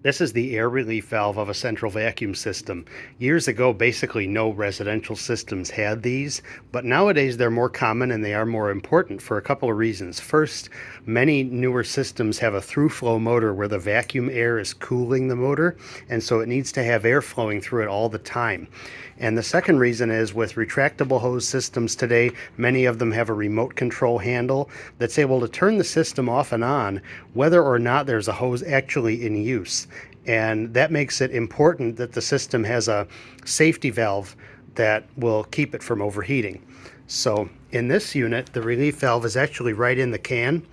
This is the air relief valve of a central vacuum system. Years ago, basically no residential systems had these, but nowadays they're more common and they are more important for a couple of reasons. First, many newer systems have a through-flow motor where the vacuum air is cooling the motor, and so it needs to have air flowing through it all the time. And the second reason is with retractable hose systems today, many of them have a remote control handle that's able to turn the system off and on whether or not there's a hose actually in use. And that makes it important that the system has a safety valve that will keep it from overheating. So in this unit, the relief valve is actually right in the can.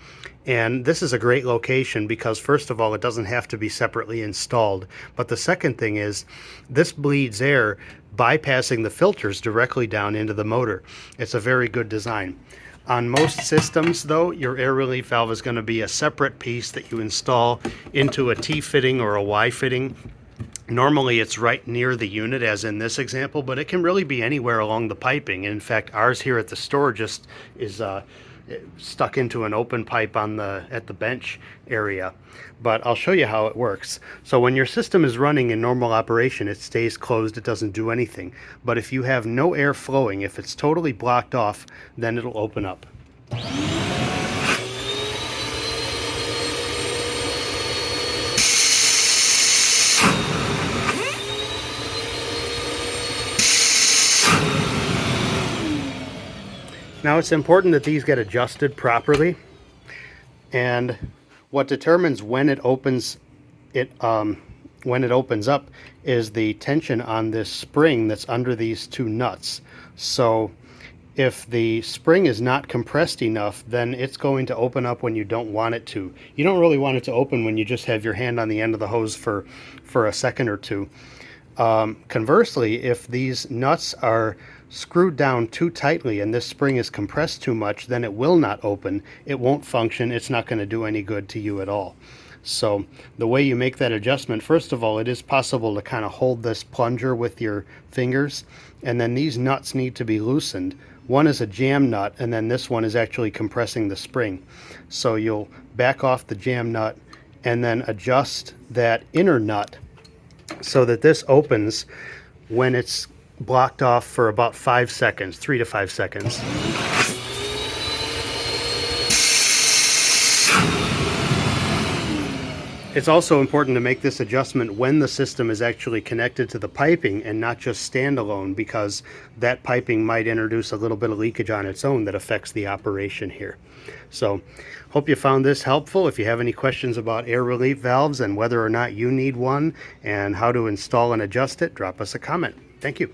And this is a great location because, first of all, it doesn't have to be separately installed. But the second thing is this bleeds air bypassing the filters directly down into the motor. It's a very good design. On most systems, though, your air relief valve is going to be a separate piece that you install into a T-fitting or a Y-fitting. Normally it's right near the unit, as in this example, but it can really be anywhere along the piping. In fact, ours here at the store just is stuck into an open pipe at the bench area. But I'll show you how it works. So when your system is running in normal operation, it stays closed, it doesn't do anything. But if you have no air flowing, if it's totally blocked off, then it'll open up. Now it's important that these get adjusted properly, and what determines when it opens up is the tension on this spring that's under these two nuts. So if the spring is not compressed enough, then it's going to open up when you don't want it to. You don't really want it to open when you just have your hand on the end of the hose for a second or two. Conversely, if these nuts are screwed down too tightly and this spring is compressed too much, then it will not open, it won't function, it's not going to do any good to you at all. So the way you make that adjustment, first of all, it is possible to kind of hold this plunger with your fingers, and then these nuts need to be loosened. One is a jam nut, and then this one is actually compressing the spring. So you'll back off the jam nut and then adjust that inner nut so that this opens when it's blocked off for about 5 seconds, 3 to 5 seconds. It's also important to make this adjustment when the system is actually connected to the piping and not just standalone, because that piping might introduce a little bit of leakage on its own that affects the operation here. So hope you found this helpful. If you have any questions about air relief valves and whether or not you need one and how to install and adjust it, drop us a comment. Thank you.